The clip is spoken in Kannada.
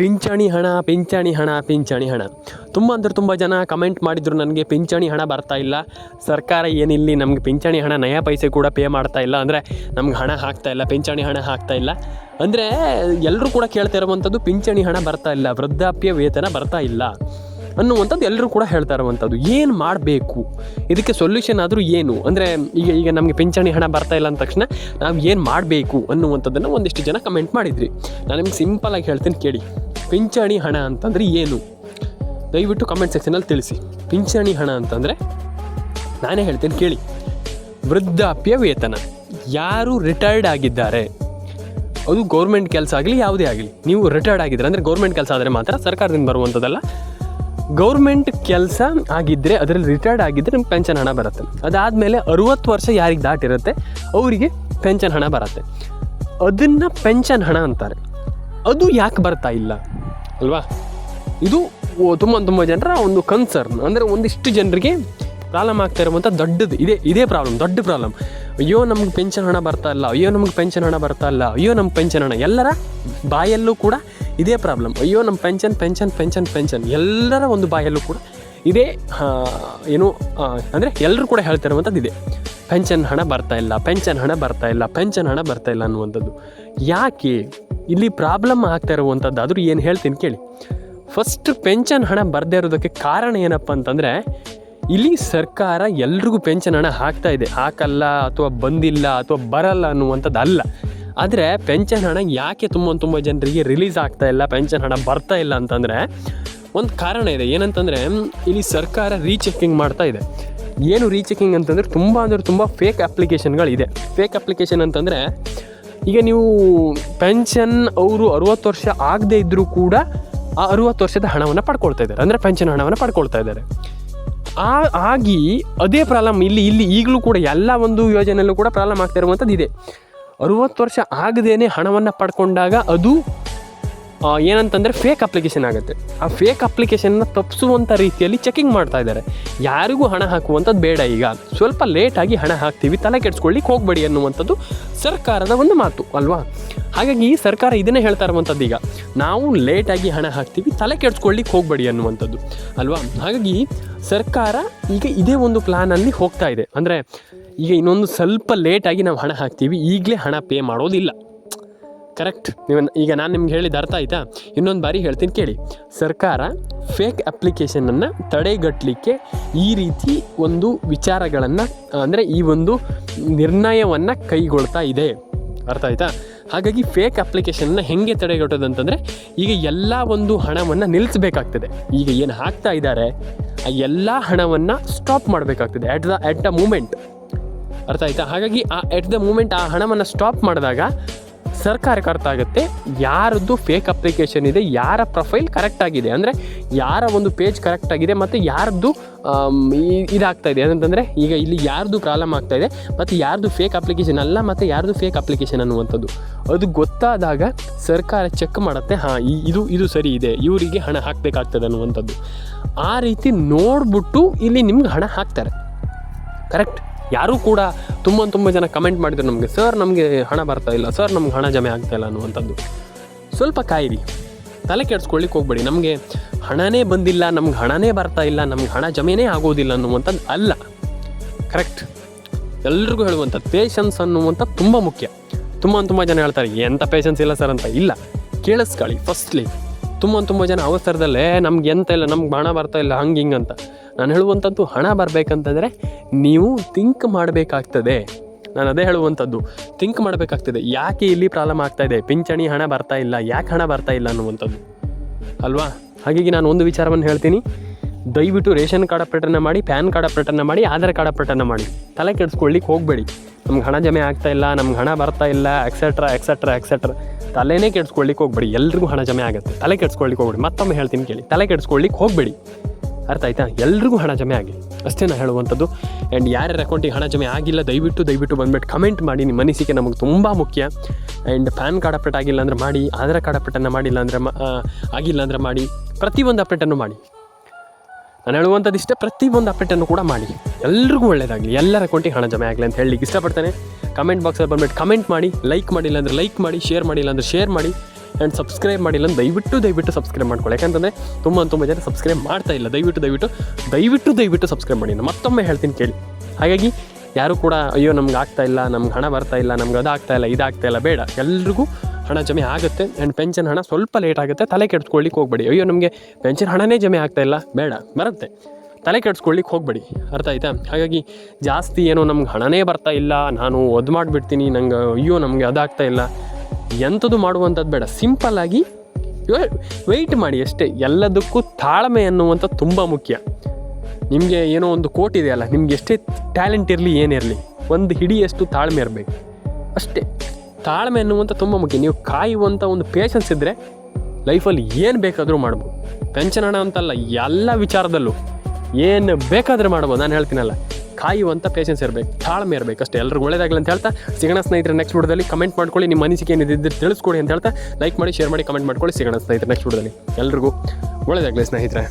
ಪಿಂಚಣಿ ಹಣ ತುಂಬ ಅಂದರೆ ತುಂಬ ಜನ ಕಮೆಂಟ್ ಮಾಡಿದರು ನನಗೆ. ಪಿಂಚಣಿ ಹಣ ಬರ್ತಾ ಇಲ್ಲ, ಸರ್ಕಾರ ಏನಿಲ್ಲಿ ನಮಗೆ ಪಿಂಚಣಿ ಹಣ ನಯಾ ಪೈಸೆ ಕೂಡ ಪೇ ಮಾಡ್ತಾ ಇಲ್ಲ, ಅಂದರೆ ನಮ್ಗೆ ಹಣ ಹಾಕ್ತಾ ಇಲ್ಲ, ಪಿಂಚಣಿ ಹಣ ಹಾಕ್ತಾ ಇಲ್ಲ. ಅಂದರೆ ಎಲ್ಲರೂ ಕೂಡ ಕೇಳ್ತಾ ಇರುವಂಥದ್ದು ಪಿಂಚಣಿ ಹಣ ಬರ್ತಾ ಇಲ್ಲ, ವೃದ್ಧಾಪ್ಯ ವೇತನ ಬರ್ತಾ ಇಲ್ಲ ಅನ್ನುವಂಥದ್ದು ಎಲ್ಲರೂ ಕೂಡ ಹೇಳ್ತಾ ಇರುವಂಥದ್ದು. ಏನು ಮಾಡಬೇಕು ಇದಕ್ಕೆ ಸೊಲ್ಯೂಷನ್ ಆದರೂ ಏನು, ಅಂದರೆ ಈಗ ನಮಗೆ ಪಿಂಚಣಿ ಹಣ ಬರ್ತಾ ಇಲ್ಲ ಅಂದ ತಕ್ಷಣ ನಾವು ಏನು ಮಾಡಬೇಕು ಅನ್ನುವಂಥದ್ದನ್ನು ಒಂದಿಷ್ಟು ಜನ ಕಮೆಂಟ್ ಮಾಡಿದ್ರಿ. ನಾನು ನಿಮ್ಗೆ ಸಿಂಪಲಾಗಿ ಹೇಳ್ತೀನಿ ಕೇಳಿ. ಪಿಂಚಣಿ ಹಣ ಅಂತಂದರೆ ಏನು, ದಯವಿಟ್ಟು ಕಮೆಂಟ್ ಸೆಕ್ಷನಲ್ಲಿ ತಿಳಿಸಿ. ಪಿಂಚಣಿ ಹಣ ಅಂತಂದರೆ ನಾನೇ ಹೇಳ್ತೀನಿ ಕೇಳಿ. ವೃದ್ಧಾಪ್ಯ ವೇತನ, ಯಾರು ರಿಟೈರ್ಡ್ ಆಗಿದ್ದಾರೆ, ಅದು ಗೌರ್ಮೆಂಟ್ ಕೆಲಸ ಆಗಲಿ ಯಾವುದೇ ಆಗಲಿ, ನೀವು ರಿಟೈರ್ಡ್ ಆಗಿದ್ದಾರೆ ಅಂದರೆ ಗೌರ್ಮೆಂಟ್ ಕೆಲಸ ಆದರೆ ಮಾತ್ರ, ಸರ್ಕಾರದಿಂದ ಬರುವಂಥದ್ದಲ್ಲ. ಗೌರ್ಮೆಂಟ್ ಕೆಲಸ ಆಗಿದ್ದರೆ, ಅದರಲ್ಲಿ ರಿಟೈರ್ಡ್ ಆಗಿದ್ದರೆ ನಿಮ್ಗೆ ಪೆನ್ಷನ್ ಹಣ ಬರುತ್ತೆ. ಅದಾದಮೇಲೆ 60 ವರ್ಷ ಯಾರಿಗೆ ದಾಟಿರುತ್ತೆ ಅವರಿಗೆ ಪೆನ್ಷನ್ ಹಣ ಬರುತ್ತೆ. ಅದನ್ನು ಪೆನ್ಷನ್ ಹಣ ಅಂತಾರೆ. ಅದು ಯಾಕೆ ಬರ್ತಾ ಇಲ್ಲ ಅಲ್ವಾ? ಇದು ತುಂಬ ಜನರ ಒಂದು ಕನ್ಸರ್ನ್. ಅಂದರೆ ಒಂದಿಷ್ಟು ಜನರಿಗೆ ಪ್ರಾಬ್ಲಮ್ ಆಗ್ತಾ ಇರುವಂಥ ದೊಡ್ಡದು ಇದೇ ಪ್ರಾಬ್ಲಮ್, ದೊಡ್ಡ ಪ್ರಾಬ್ಲಮ್. ಅಯ್ಯೋ ನಮ್ಗೆ ಪೆನ್ಷನ್ ಹಣ ಬರ್ತಾ ಇಲ್ಲ, ಅಯ್ಯೋ ನಮ್ಗೆ ಪೆನ್ಷನ್ ಹಣ ಬರ್ತಾ ಇಲ್ಲ, ಅಯ್ಯೋ ನಮ್ಮ ಪೆನ್ಷನ್ ಹಣ. ಎಲ್ಲರ ಬಾಯಲ್ಲೂ ಕೂಡ ಇದೇ ಪ್ರಾಬ್ಲಮ್. ಅಯ್ಯೋ ನಮ್ಮ ಪೆನ್ಷನ್ ಎಲ್ಲರ ಒಂದು ಬಾಯಲ್ಲೂ ಕೂಡ ಇದೇ ಅಂದರೆ ಎಲ್ಲರೂ ಕೂಡ ಹೇಳ್ತಾ ಇರುವಂಥದ್ದು ಇದೆ. ಪೆನ್ಷನ್ ಹಣ ಬರ್ತಾ ಇಲ್ಲ ಅನ್ನುವಂಥದ್ದು. ಯಾಕೆ ಇಲ್ಲಿ ಪ್ರಾಬ್ಲಮ್ ಆಗ್ತಾ ಇರುವಂಥದ್ದು ಆದರೂ ಏನು ಹೇಳ್ತೀನಿ ಕೇಳಿ. ಫಸ್ಟ್ ಪೆನ್ಷನ್ ಹಣ ಬರದೇ ಇರೋದಕ್ಕೆ ಕಾರಣ ಏನಪ್ಪ ಅಂತಂದರೆ, ಇಲ್ಲಿ ಸರ್ಕಾರ ಎಲ್ರಿಗೂ ಪೆನ್ಷನ್ ಹಣ ಹಾಕ್ತಾ ಇದೆ, ಹಾಕಲ್ಲ ಅಥವಾ ಬಂದಿಲ್ಲ ಅಥವಾ ಬರಲ್ಲ ಅನ್ನುವಂಥದ್ದು ಅಲ್ಲ. ಆದರೆ ಪೆನ್ಷನ್ ಹಣ ಯಾಕೆ ತುಂಬ ಜನರಿಗೆ ರಿಲೀಸ್ ಆಗ್ತಾ ಇಲ್ಲ, ಪೆನ್ಷನ್ ಹಣ ಬರ್ತಾ ಇಲ್ಲ ಅಂತಂದರೆ ಒಂದು ಕಾರಣ ಇದೆ. ಏನಂತಂದರೆ ಇಲ್ಲಿ ಸರ್ಕಾರ ರೀಚೆಕಿಂಗ್ ಮಾಡ್ತಾ ಇದೆ. ಏನು ರೀಚೆಕಿಂಗ್ ಅಂತಂದರೆ ತುಂಬ ಫೇಕ್ ಅಪ್ಲಿಕೇಶನ್ಗಳಿದೆ. ಫೇಕ್ ಅಪ್ಲಿಕೇಶನ್ ಅಂತಂದರೆ, ಈಗ ನೀವು ಪೆನ್ಷನ್ ಅವರು 60 ವರ್ಷ ಆಗದೇ ಇದ್ದರೂ ಕೂಡ ಆ 60 ವರ್ಷದ ಹಣವನ್ನು ಪಡ್ಕೊಳ್ತಾ ಇದ್ದಾರೆ, ಅಂದರೆ ಪೆನ್ಷನ್ ಹಣವನ್ನು ಪಡ್ಕೊಳ್ತಾ ಇದ್ದಾರೆ. ಆಗಿ ಅದೇ ಪ್ರಾಬ್ಲಮ್ ಇಲ್ಲಿ ಈಗಲೂ ಕೂಡ ಎಲ್ಲ ಒಂದು ಯೋಜನೆಯಲ್ಲೂ ಕೂಡ ಪ್ರಾಬ್ಲಮ್ ಆಗ್ತಾ ಇರುವಂಥದ್ದು ಇದೆ. 60 ವರ್ಷ ಆಗದೇನೆ ಹಣವನ್ನು ಪಡ್ಕೊಂಡಾಗ ಅದು ಏನಂತಂದರೆ ಫೇಕ್ ಅಪ್ಲಿಕೇಶನ್ ಆಗುತ್ತೆ. ಆ ಫೇಕ್ ಅಪ್ಲಿಕೇಶನ್ನ ತಪ್ಪಿಸುವಂಥ ರೀತಿಯಲ್ಲಿ ಚೆಕಿಂಗ್ ಮಾಡ್ತಾ ಇದ್ದಾರೆ. ಯಾರಿಗೂ ಹಣ ಹಾಕುವಂಥದ್ದು ಬೇಡ, ಈಗ ಸ್ವಲ್ಪ ಲೇಟಾಗಿ ಹಣ ಹಾಕ್ತೀವಿ, ತಲೆ ಕೆಡಿಸ್ಕೊಳ್ಳಿಕ್ಕೆ ಹೋಗಬೇಡಿ ಅನ್ನುವಂಥದ್ದು ಸರ್ಕಾರದ ಒಂದು ಮಾತು ಅಲ್ವಾ? ಹಾಗಾಗಿ ಸರ್ಕಾರ ಇದನ್ನೇ ಹೇಳ್ತಾ ಇರುವಂಥದ್ದು, ಈಗ ನಾವು ಲೇಟಾಗಿ ಹಣ ಹಾಕ್ತೀವಿ, ತಲೆ ಕೆಡಿಸ್ಕೊಳ್ಳಿಕ್ಕೆ ಹೋಗಬೇಡಿ ಅನ್ನುವಂಥದ್ದು ಅಲ್ವಾ? ಹಾಗಾಗಿ ಸರ್ಕಾರ ಈಗ ಇದೇ ಒಂದು ಪ್ಲ್ಯಾನಲ್ಲಿ ಹೋಗ್ತಾ ಇದೆ. ಅಂದರೆ ಈಗ ಇನ್ನೊಂದು ಸ್ವಲ್ಪ ಲೇಟಾಗಿ ನಾವು ಹಣ ಹಾಕ್ತೀವಿ, ಈಗಲೇ ಹಣ ಪೇ ಮಾಡೋದಿಲ್ಲ. ಕರೆಕ್ಟ್? ಈಗ ನಾನು ನಿಮ್ಗೆ ಹೇಳಿದ ಅರ್ಥ ಆಯಿತಾ? ಇನ್ನೊಂದು ಬಾರಿ ಹೇಳ್ತೀನಿ ಕೇಳಿ. ಸರ್ಕಾರ ಫೇಕ್ ಅಪ್ಲಿಕೇಶನನ್ನು ತಡೆಗಟ್ಟಲಿಕ್ಕೆ ಈ ರೀತಿ ಒಂದು ವಿಚಾರಗಳನ್ನು, ಅಂದರೆ ಈ ಒಂದು ನಿರ್ಣಯವನ್ನು ಕೈಗೊಳ್ತಾ ಇದೆ. ಅರ್ಥ ಆಯಿತಾ? ಹಾಗಾಗಿ ಫೇಕ್ ಅಪ್ಲಿಕೇಶನ್ನ ಹೆಂಗೆ ತಡೆಗಟ್ಟೋದಂತಂದರೆ, ಈಗ ಎಲ್ಲ ಒಂದು ಹಣವನ್ನು ನಿಲ್ಲಿಸಬೇಕಾಗ್ತದೆ. ಈಗ ಏನು ಹಾಕ್ತಾ ಇದ್ದಾರೆ ಆ ಎಲ್ಲ ಹಣವನ್ನು ಸ್ಟಾಪ್ ಮಾಡಬೇಕಾಗ್ತದೆ ಎಟ್ ದ ಮೂಮೆಂಟ್. ಅರ್ಥ ಆಯಿತಾ? ಹಾಗಾಗಿ ಎಟ್ ದ ಮೂಮೆಂಟ್ ಆ ಹಣವನ್ನು ಸ್ಟಾಪ್ ಮಾಡಿದಾಗ ಸರ್ಕಾರಕ್ಕೆ ಅರ್ಥ ಆಗುತ್ತೆ ಯಾರದ್ದು ಫೇಕ್ ಅಪ್ಲಿಕೇಶನ್ ಇದೆ, ಯಾರ ಪ್ರೊಫೈಲ್ ಕರೆಕ್ಟಾಗಿದೆ, ಅಂದರೆ ಯಾರ ಒಂದು ಪೇಜ್ ಕರೆಕ್ಟಾಗಿದೆ ಮತ್ತು ಯಾರದ್ದು ಇದಾಗ್ತಾ ಇದೆ ಅಂತಂದರೆ, ಈಗ ಇಲ್ಲಿ ಯಾರ್ದು ಪ್ರಾಬ್ಲಮ್ ಆಗ್ತಾ ಇದೆ ಮತ್ತು ಯಾರ್ದು ಫೇಕ್ ಅಪ್ಲಿಕೇಶನ್ ಅಲ್ಲ ಮತ್ತು ಯಾರ್ದು ಫೇಕ್ ಅಪ್ಲಿಕೇಶನ್ ಅನ್ನುವಂಥದ್ದು ಅದು ಗೊತ್ತಾದಾಗ ಸರ್ಕಾರ ಚೆಕ್ ಮಾಡುತ್ತೆ. ಇದು ಸರಿ ಇದೆ, ಇವರಿಗೆ ಹಣ ಹಾಕಬೇಕಾಗ್ತದೆ ಅನ್ನುವಂಥದ್ದು. ಆ ರೀತಿ ನೋಡಿಬಿಟ್ಟು ಇಲ್ಲಿ ನಿಮ್ಗೆ ಹಣ ಹಾಕ್ತಾರೆ. ಕರೆಕ್ಟ್? ಯಾರೂ ಕೂಡ ತುಂಬ ಜನ ಕಮೆಂಟ್ ಮಾಡಿದ್ರು ನಮಗೆ, ಸರ್ ನಮಗೆ ಹಣ ಬರ್ತಾ ಇಲ್ಲ, ಸರ್ ನಮ್ಗೆ ಹಣ ಜಮೆ ಆಗ್ತಾ ಇಲ್ಲ ಅನ್ನುವಂಥದ್ದು. ಸ್ವಲ್ಪ ಕಾಯಿರಿ, ತಲೆ ಕೆಡಿಸ್ಕೊಳ್ಳಿಕ್ಕೆ ಹೋಗ್ಬೇಡಿ. ನಮಗೆ ಹಣನೇ ಬಂದಿಲ್ಲ, ನಮ್ಗೆ ಹಣನೇ ಬರ್ತಾ ಇಲ್ಲ, ನಮ್ಗೆ ಹಣ ಜಮೆನೇ ಆಗೋದಿಲ್ಲ ಅನ್ನುವಂಥದ್ದು ಅಲ್ಲ. ಕರೆಕ್ಟ್? ಎಲ್ರಿಗೂ ಹೇಳುವಂಥದ್ದು ಪೇಷನ್ಸ್ ಅನ್ನುವಂಥದ್ದು ತುಂಬ ಮುಖ್ಯ. ತುಂಬ ಜನ ಹೇಳ್ತಾರೆ ಎಂಥ ಪೇಷನ್ಸ್ ಇಲ್ಲ ಸರ್ ಅಂತ. ಇಲ್ಲ, ಕೇಳಿಸ್ಕೊಳ್ಳಿ ಫಸ್ಟ್ಲಿ. ತುಂಬ ಜನ ಅವಸರದಲ್ಲೇ ನಮ್ಗೆ ಎಂತ ಇಲ್ಲ, ನಮ್ಗೆ ಹಣ ಬರ್ತಾ ಇಲ್ಲ, ಹಿಂಗೆ ಅಂತ. ನಾನು ಹೇಳುವಂಥದ್ದು, ಹಣ ಬರಬೇಕಂತಂದರೆ ನೀವು ಥಿಂಕ್ ಮಾಡಬೇಕಾಗ್ತದೆ. ನಾನು ಅದೇ ಹೇಳುವಂಥದ್ದು, ಥಿಂಕ್ ಮಾಡಬೇಕಾಗ್ತದೆ. ಯಾಕೆ ಇಲ್ಲಿ ಪ್ರಾಬ್ಲಮ್ ಆಗ್ತಾ ಇದೆ, ಪಿಂಚಣಿ ಹಣ ಬರ್ತಾ ಇಲ್ಲ, ಯಾಕೆ ಹಣ ಬರ್ತಾ ಇಲ್ಲ ಅನ್ನುವಂಥದ್ದು ಅಲ್ವಾ? ಹಾಗಾಗಿ ನಾನು ಒಂದು ವಿಚಾರವನ್ನು ಹೇಳ್ತೀನಿ, ದಯವಿಟ್ಟು ರೇಷನ್ ಕಾರ್ಡ್ ಅಪ್ಡೇಟನ್ನು ಮಾಡಿ, ಪ್ಯಾನ್ ಕಾರ್ಡ್ ಅಪ್ಡೇಟನ್ನು ಮಾಡಿ, ಆಧಾರ್ ಕಾರ್ಡ್ ಅಪ್ಡೇಟನ್ನು ಮಾಡಿ. ತಲೆ ಕೆಡಿಸ್ಕೊಳ್ಳಿಕ್ಕೆ ಹೋಗಬೇಡಿ. ನಮ್ಗೆ ಹಣ ಜಮೆ ಆಗ್ತಾ ಇಲ್ಲ, ನಮ್ಗೆ ಹಣ ಬರ್ತಾ ಇಲ್ಲ, ಎಕ್ಸೆಟ್ರಾ ತಲೆನೇ ಕೆಡಿಸ್ಕೊಳ್ಳಿಕ್ಕೆ ಹೋಗಬೇಡಿ. ಎಲ್ರಿಗೂ ಹಣ ಜಮೆ ಆಗುತ್ತೆ, ತಲೆ ಕೆಡಿಸ್ಕೊಳ್ಳಿಕ್ಕೆ ಹೋಗಬೇಡಿ. ಮತ್ತೊಮ್ಮೆ ಹೇಳ್ತೀನಿ ಕೇಳಿ, ತಲೆ ಕೆಡಿಸ್ಕೊಳ್ಳಿಕ್ಕೆ ಹೋಗಬೇಡಿ. ಅರ್ಥ ಆಯ್ತಾ? ಎಲ್ರಿಗೂ ಹಣ ಜಮೆ ಆಗಿ ಅಷ್ಟೇ ನಾನು ಹೇಳುವಂಥದ್ದು. ಆ್ಯಂಡ್ ಯಾರ್ಯಾರ ಅಕೌಂಟಿಗೆ ಹಣ ಜಮೆ ಆಗಿಲ್ಲ ದಯವಿಟ್ಟು ಬಂದುಬಿಟ್ಟು ಕಮೆಂಟ್ ಮಾಡಿ. ನಿಮ್ಮ ಅನಿಸಿಕೆ ನಮಗೆ ತುಂಬ ಮುಖ್ಯ. ಆ್ಯಂಡ್ ಪ್ಯಾನ್ ಕಾರ್ಡ್ ಅಪ್ಡೇಟ್ ಆಗಿಲ್ಲ ಅಂದರೆ ಮಾಡಿ, ಆಧಾರ್ ಕಾರ್ಡ್ ಅಪ್ಡೇಟನ್ನು ಆಗಿಲ್ಲ ಅಂದರೆ ಮಾಡಿ. ಪ್ರತಿಯೊಂದು ಅಪ್ಡೇಟನ್ನು ಮಾಡಿ. ನಾನು ಹೇಳುವಂಥದ್ದು ಇಷ್ಟೇ, ಪ್ರತಿಯೊಂದು ಅಪ್ಡೇಟನ್ನು ಕೂಡ ಮಾಡಿ. ಎಲ್ರಿಗೂ ಒಳ್ಳೆಯದಾಗಲಿ, ಎಲ್ಲರ ಅಕೌಂಟಿಗೆ ಹಣ ಜಮೆ ಆಗಲಿ ಅಂತ ಹೇಳಲಿಕ್ಕೆ ಇಷ್ಟಪಡ್ತೇನೆ. ಕಮೆಂಟ್ ಬಾಕ್ಸಲ್ಲಿ ಬಂದುಬಿಟ್ಟು ಕಮೆಂಟ್ ಮಾಡಿ. ಲೈಕ್ ಮಾಡಿಲ್ಲ ಅಂದರೆ ಲೈಕ್ ಮಾಡಿ, ಶೇರ್ ಮಾಡಿಲ್ಲ ಅಂದರೆ ಶೇರ್ ಮಾಡಿ. ಆ್ಯಂಡ್ ಸಬ್ಸ್ಕ್ರೈಬ್ ಮಾಡಿಲ್ಲ ಅಂತ ದಯವಿಟ್ಟು ಸಬ್ಸ್ಕ್ರೈಬ್ ಮಾಡ್ಕೊಳ್ಳಿ. ಯಾಕಂತಂದರೆ ತುಂಬ ಜನ ಸಬ್ಸ್ಕ್ರೈಬ್ ಮಾಡ್ತಾ ಇಲ್ಲ. ದಯವಿಟ್ಟು ಸಬ್ಸ್ಕ್ರೈಬ್ ಮಾಡಿ. ನಾನು ಮತ್ತೊಮ್ಮೆ ಹೇಳ್ತೀನಿ ಕೇಳಿ. ಹಾಗಾಗಿ ಯಾರು ಕೂಡ ಅಯ್ಯೋ ನಮ್ಗೆ ಆಗ್ತಾಯಿಲ್ಲ, ನಮ್ಗೆ ಹಣ ಬರ್ತಾಯಿಲ್ಲ, ನಮ್ಗೆ ಅದಾಗ್ತಾಯಿಲ್ಲ ಇದಾಗ್ತಾಯಿಲ್ಲ, ಬೇಡ. ಎಲ್ರಿಗೂ ಹಣ ಜಮೆ ಆಗುತ್ತೆ. ಆ್ಯಂಡ್ ಪೆನ್ಷನ್ ಹಣ ಸ್ವಲ್ಪ ಲೇಟ್ ಆಗುತ್ತೆ, ತಲೆ ಕೆಡಿಸ್ಕೊಳ್ಳಿಕ್ಕೆ ಹೋಗ್ಬೇಡಿ. ಅಯ್ಯೋ ನಮಗೆ ಪೆನ್ಷನ್ ಹಣನೇ ಜಮೆ ಆಗ್ತಾಯಿಲ್ಲ, ಬೇಡ, ಬರುತ್ತೆ, ತಲೆ ಕೆಡಿಸ್ಕೊಳ್ಳಿಕ್ಕೆ ಹೋಗಬೇಡಿ. ಅರ್ಥ ಆಯ್ತಾ? ಹಾಗಾಗಿ ಜಾಸ್ತಿ ಏನೋ ನಮ್ಗೆ ಹಣನೇ ಬರ್ತಾ ಇಲ್ಲ, ನಾನು ಒದ್ದು ಮಾಡಿಬಿಡ್ತೀನಿ, ನಂಗೆ ಅಯ್ಯೋ ನಮಗೆ ಅದಾಗ್ತಾ ಇಲ್ಲ, ಎಂಥದ್ದು ಮಾಡುವಂಥದ್ದು ಬೇಡ. ಸಿಂಪಲ್ಲಾಗಿ ವೆಯ್ಟ್ ಮಾಡಿ ಅಷ್ಟೇ. ಎಲ್ಲದಕ್ಕೂ ತಾಳ್ಮೆ ಅನ್ನುವಂಥದ್ದು ತುಂಬ ಮುಖ್ಯ. ನಿಮಗೆ ಏನೋ ಒಂದು ಕೋಟ್ ಇದೆಯಲ್ಲ, ನಿಮ್ಗೆ ಎಷ್ಟೇ ಟ್ಯಾಲೆಂಟ್ ಇರಲಿ ಏನಿರಲಿ, ಒಂದು ಹಿಡಿಯಷ್ಟು ತಾಳ್ಮೆ ಇರಬೇಕು ಅಷ್ಟೇ. ತಾಳ್ಮೆ ಅನ್ನುವಂಥ ತುಂಬ ಮುಖ್ಯ. ನೀವು ಕಾಯುವಂಥ ಒಂದು ಪೇಷನ್ಸ್ ಇದ್ದರೆ ಲೈಫಲ್ಲಿ ಏನು ಬೇಕಾದರೂ ಮಾಡ್ಬೋದು. ಪೆನ್ಷನ್ ಹಣ ಅಂತಲ್ಲ, ಎಲ್ಲ ವಿಚಾರದಲ್ಲೂ ಏನು ಬೇಕಾದರೆ ಮಾಡ್ಬೋದು. ನಾನು ಹೇಳ್ತೀನಲ್ಲ, ಕಾಯುವಂಥ ಪೇಷನ್ಸ್ ಇರಬೇಕು, ತಾಳ್ಮೆ ಇರಬೇಕು ಅಷ್ಟೇ. ಎಲ್ರಿಗೂ ಒಳ್ಳೆಯದಾಗಲಿ ಅಂತ ಹೇಳ್ತಾ ಸಿಗೋಣ ಸ್ನೇಹಿತರೆ. ನೆಕ್ಸ್ಟ್ ವಿಡಿಯೋದಲ್ಲಿ ಕಮೆಂಟ್ ಮಾಡ್ಕೊಳ್ಳಿ, ನಿಮ್ಮ ಅನಿಸಿಕೆ ಏನಿದ್ದರೆ ತಿಳಿಸ್ಕೊಡಿ ಅಂತ ಹೇಳ್ತಾ ಲೈಕ್ ಮಾಡಿ, ಶೇರ್ ಮಾಡಿ, ಕಮೆಂಟ್ ಮಾಡ್ಕೊಳ್ಳಿ. ಸಿಗೋಣ ಸ್ನೇಹಿತರೆ ನೆಕ್ಸ್ಟ್ ವಿಡಿಯೋದಲ್ಲಿ. ಎಲ್ರಿಗೂ ಒಳ್ಳೆಯದಾಗಲಿ ಸ್ನೇಹಿತರೆ.